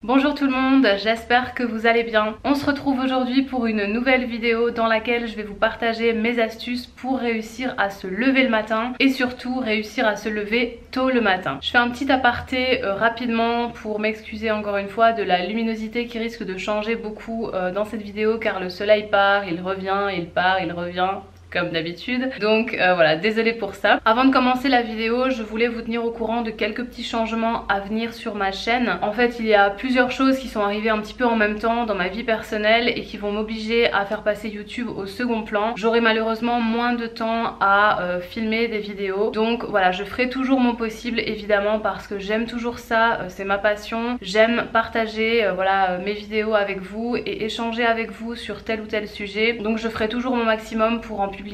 Bonjour tout le monde, j'espère que vous allez bien. On se retrouve aujourd'hui pour une nouvelle vidéo dans laquelle je vais vous partager mes astuces pour réussir à se lever le matin et surtout réussir à se lever tôt le matin. Je fais un petit aparté rapidement pour m'excuser encore une fois de la luminosité qui risque de changer beaucoup dans cette vidéo car le soleil part, il revient, il part, il revient comme d'habitude, donc voilà, désolée pour ça. Avant de commencer la vidéo, je voulais vous tenir au courant de quelques petits changements à venir sur ma chaîne. En fait, il y a plusieurs choses qui sont arrivées un petit peu en même temps dans ma vie personnelle et qui vont m'obliger à faire passer YouTube au second plan. J'aurai malheureusement moins de temps à filmer des vidéos, donc voilà, je ferai toujours mon possible évidemment parce que j'aime toujours ça, c'est ma passion. J'aime partager voilà, mes vidéos avec vous et échanger avec vous sur tel ou tel sujet, donc je ferai toujours mon maximum pour en publier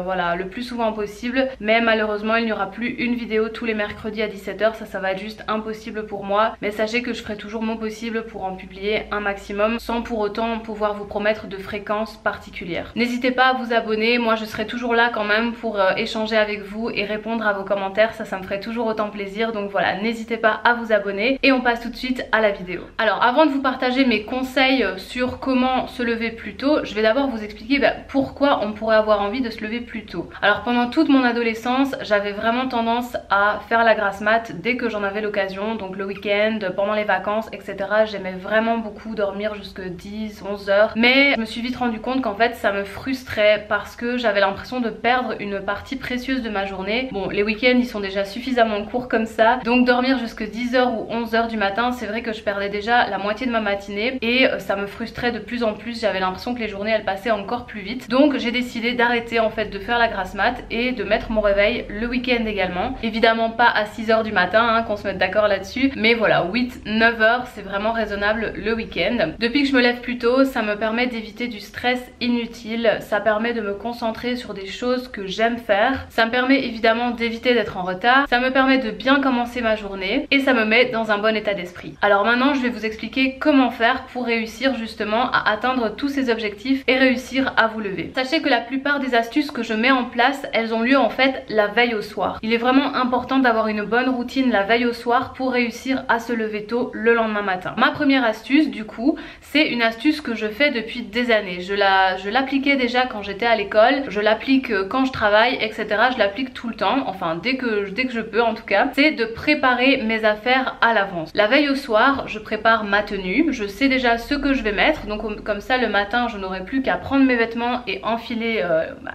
voilà, le plus souvent possible, mais malheureusement il n'y aura plus une vidéo tous les mercredis à 17 h, ça va être juste impossible pour moi, mais sachez que je ferai toujours mon possible pour en publier un maximum sans pour autant pouvoir vous promettre de fréquences particulières. N'hésitez pas à vous abonner, moi je serai toujours là quand même pour échanger avec vous et répondre à vos commentaires, ça me ferait toujours autant plaisir, donc voilà, n'hésitez pas à vous abonner et on passe tout de suite à la vidéo. Alors avant de vous partager mes conseils sur comment se lever plus tôt, je vais d'abord vous expliquer pourquoi on pourrait avoir envie de se lever plus tôt. Alors pendant toute mon adolescence, j'avais vraiment tendance à faire la grasse mat dès que j'en avais l'occasion, donc le week-end, pendant les vacances, etc. J'aimais vraiment beaucoup dormir jusque 10, 11 heures, mais je me suis vite rendu compte qu'en fait ça me frustrait parce que j'avais l'impression de perdre une partie précieuse de ma journée. Bon, les week-ends ils sont déjà suffisamment courts comme ça, donc dormir jusque 10 h ou 11 h du matin, c'est vrai que je perdais déjà la moitié de ma matinée et ça me frustrait de plus en plus, j'avais l'impression que les journées elles passaient encore plus vite, donc j'ai décidé d'arrêter en fait de faire la grasse mat et de mettre mon réveil le week-end également. Évidemment pas à 6 h du matin, hein, qu'on se mette d'accord là-dessus, mais voilà, 8-9 h c'est vraiment raisonnable le week-end. Depuis que je me lève plus tôt, ça me permet d'éviter du stress inutile, ça permet de me concentrer sur des choses que j'aime faire, ça me permet évidemment d'éviter d'être en retard, ça me permet de bien commencer ma journée et ça me met dans un bon état d'esprit. Alors maintenant je vais vous expliquer comment faire pour réussir justement à atteindre tous ces objectifs et réussir à vous lever. Sachez que la plupart des astuces que je mets en place, elles ont lieu en fait la veille au soir. Il est vraiment important d'avoir une bonne routine la veille au soir pour réussir à se lever tôt le lendemain matin. Ma première astuce du coup, c'est une astuce que je fais depuis des années. Je l'appliquais déjà quand j'étais à l'école, je l'applique quand je travaille, etc. Je l'applique tout le temps, enfin dès que je peux en tout cas. C'est de préparer mes affaires à l'avance. La veille au soir, je prépare ma tenue, je sais déjà ce que je vais mettre, donc comme ça le matin je n'aurai plus qu'à prendre mes vêtements et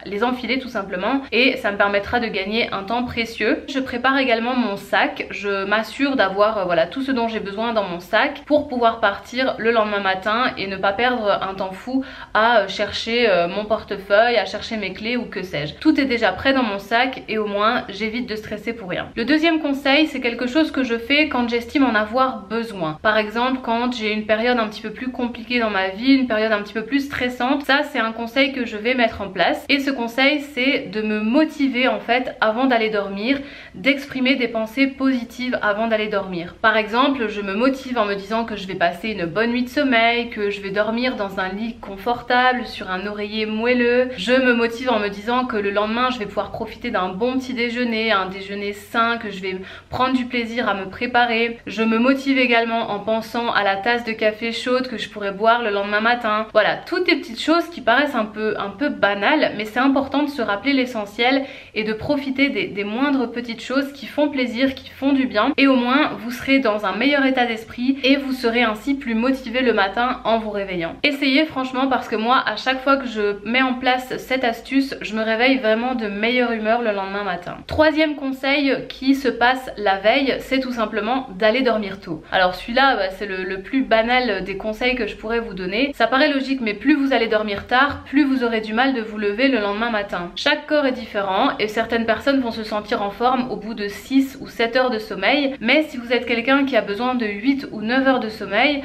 les enfiler tout simplement, et ça me permettra de gagner un temps précieux. Je prépare également mon sac, je m'assure d'avoir voilà, tout ce dont j'ai besoin dans mon sac pour pouvoir partir le lendemain matin et ne pas perdre un temps fou à chercher mon portefeuille, à chercher mes clés ou que sais-je. Tout est déjà prêt dans mon sac et au moins j'évite de stresser pour rien. Le deuxième conseil, c'est quelque chose que je fais quand j'estime en avoir besoin. Par exemple quand j'ai une période un petit peu plus compliquée dans ma vie, une période un petit peu plus stressante, ça c'est un conseil que je vais mettre en place. Et ce conseil, c'est de me motiver en fait avant d'aller dormir, d'exprimer des pensées positives avant d'aller dormir. Par exemple, je me motive en me disant que je vais passer une bonne nuit de sommeil, que je vais dormir dans un lit confortable, sur un oreiller moelleux. Je me motive en me disant que le lendemain, je vais pouvoir profiter d'un bon petit déjeuner, un déjeuner sain, que je vais prendre du plaisir à me préparer. Je me motive également en pensant à la tasse de café chaude que je pourrais boire le lendemain matin. Voilà, toutes les petites choses qui paraissent un peu banales, mais c'est important de se rappeler l'essentiel et de profiter des moindres petites choses qui font plaisir, qui font du bien, et au moins vous serez dans un meilleur état d'esprit et vous serez ainsi plus motivé le matin en vous réveillant. Essayez franchement, parce que moi à chaque fois que je mets en place cette astuce, je me réveille vraiment de meilleure humeur le lendemain matin. Troisième conseil qui se passe la veille, c'est tout simplement d'aller dormir tôt. Alors celui-là c'est le plus banal des conseils que je pourrais vous donner. Ça paraît logique, mais plus vous allez dormir tard, plus vous aurez du mal de vous lever le lendemain matin. Chaque corps est différent et certaines personnes vont se sentir en forme au bout de 6 ou 7 heures de sommeil, mais si vous êtes quelqu'un qui a besoin de 8 ou 9 heures de sommeil,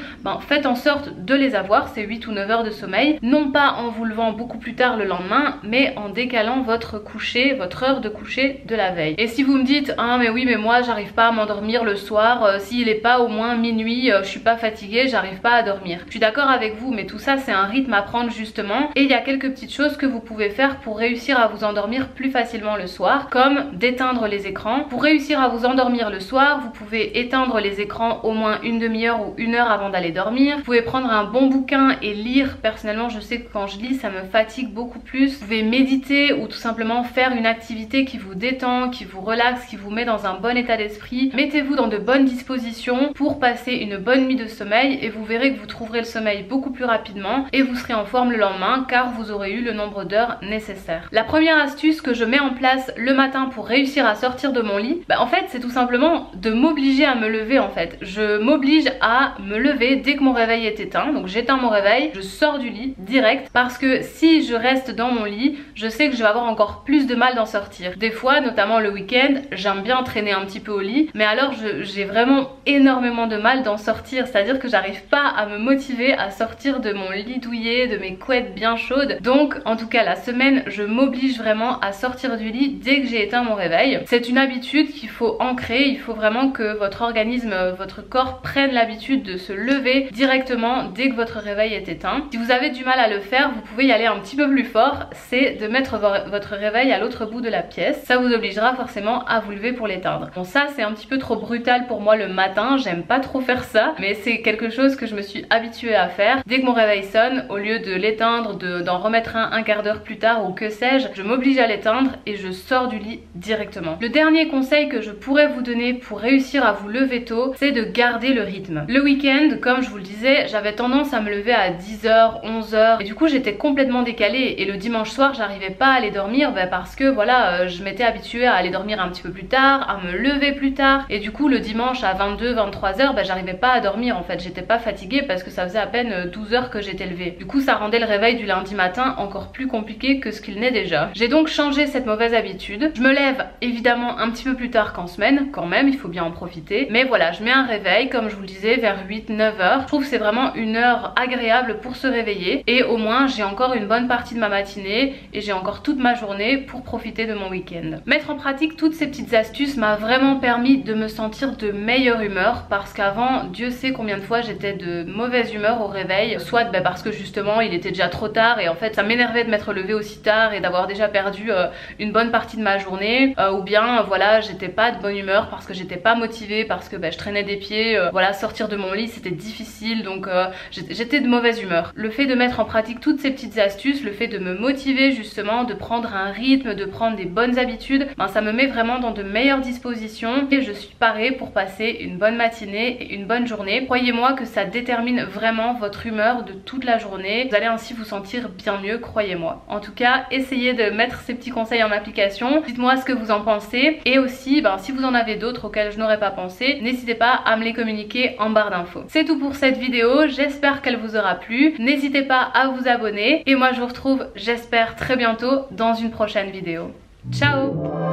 faites en sorte de les avoir, ces 8 ou 9 heures de sommeil, non pas en vous levant beaucoup plus tard le lendemain, mais en décalant votre coucher, votre heure de coucher de la veille. Et si vous me dites ah mais oui mais moi j'arrive pas à m'endormir le soir, s'il est pas au moins minuit, je suis pas fatiguée, j'arrive pas à dormir. Je suis d'accord avec vous, mais tout ça c'est un rythme à prendre justement, et il y a quelques petites choses que vous pouvez pouvez faire pour réussir à vous endormir plus facilement le soir, comme d'éteindre les écrans. Pour réussir à vous endormir le soir, vous pouvez éteindre les écrans au moins une demi-heure ou une heure avant d'aller dormir. Vous pouvez prendre un bon bouquin et lire. Personnellement, je sais que quand je lis, ça me fatigue beaucoup plus. Vous pouvez méditer ou tout simplement faire une activité qui vous détend, qui vous relaxe, qui vous met dans un bon état d'esprit. Mettez-vous dans de bonnes dispositions pour passer une bonne nuit de sommeil et vous verrez que vous trouverez le sommeil beaucoup plus rapidement et vous serez en forme le lendemain car vous aurez eu le nombre d'heures nécessaires. La première astuce que je mets en place le matin pour réussir à sortir de mon lit, en fait c'est tout simplement de m'obliger à me lever en fait. Je m'oblige à me lever dès que mon réveil est éteint, donc j'éteins mon réveil, je sors du lit direct parce que si je reste dans mon lit, je sais que je vais avoir encore plus de mal d'en sortir. Des fois, notamment le week-end, j'aime bien traîner un petit peu au lit, mais alors j'ai vraiment énormément de mal d'en sortir, c'est-à-dire que j'arrive pas à me motiver à sortir de mon lit douillet, de mes couettes bien chaudes. Donc en tout cas la semaine, je m'oblige vraiment à sortir du lit dès que j'ai éteint mon réveil. C'est une habitude qu'il faut ancrer, il faut vraiment que votre organisme, votre corps prenne l'habitude de se lever directement dès que votre réveil est éteint. Si vous avez du mal à le faire, vous pouvez y aller un petit peu plus fort, c'est de mettre votre réveil à l'autre bout de la pièce. Ça vous obligera forcément à vous lever pour l'éteindre. Bon, ça c'est un petit peu trop brutal pour moi le matin, j'aime pas trop faire ça, mais c'est quelque chose que je me suis habituée à faire. Dès que mon réveil sonne, au lieu de l'éteindre, d'en remettre un quart d'heure plus tard ou que sais-je, je m'oblige à l'éteindre et je sors du lit directement. Le dernier conseil que je pourrais vous donner pour réussir à vous lever tôt, c'est de garder le rythme. Le week-end, comme je vous le disais, j'avais tendance à me lever à 10h, 11h et du coup j'étais complètement décalée et le dimanche soir j'arrivais pas à aller dormir parce que voilà, je m'étais habituée à aller dormir un petit peu plus tard, à me lever plus tard et du coup le dimanche à 22, 23h, j'arrivais pas à dormir en fait, j'étais pas fatiguée parce que ça faisait à peine 12 heures que j'étais levée. Du coup ça rendait le réveil du lundi matin encore plus compliqué que ce qu'il n'est déjà. J'ai donc changé cette mauvaise habitude. Je me lève évidemment un petit peu plus tard qu'en semaine, quand même, il faut bien en profiter. Mais voilà, je mets un réveil, comme je vous le disais, vers 8-9 heures. Je trouve que c'est vraiment une heure agréable pour se réveiller et au moins j'ai encore une bonne partie de ma matinée et j'ai encore toute ma journée pour profiter de mon week-end. Mettre en pratique toutes ces petites astuces m'a vraiment permis de me sentir de meilleure humeur parce qu'avant, Dieu sait combien de fois j'étais de mauvaise humeur au réveil, soit parce que justement il était déjà trop tard et en fait ça m'énervait de m'être levée aussi tard et d'avoir déjà perdu une bonne partie de ma journée, ou bien voilà, j'étais pas de bonne humeur parce que j'étais pas motivée, parce que je traînais des pieds, voilà, sortir de mon lit c'était difficile, donc j'étais de mauvaise humeur. Le fait de mettre en pratique toutes ces petites astuces, le fait de me motiver justement, de prendre un rythme, de prendre des bonnes habitudes, ça me met vraiment dans de meilleures dispositions et je suis parée pour passer une bonne matinée et une bonne journée. Croyez-moi que ça détermine vraiment votre humeur de toute la journée. Vous allez ainsi vous sentir bien mieux, croyez-moi. En tout cas, essayez de mettre ces petits conseils en application. Dites-moi ce que vous en pensez et aussi si vous en avez d'autres auxquels je n'aurais pas pensé, n'hésitez pas à me les communiquer en barre d'infos. C'est tout pour cette vidéo, j'espère qu'elle vous aura plu. N'hésitez pas à vous abonner et moi je vous retrouve, j'espère, très bientôt dans une prochaine vidéo. Ciao!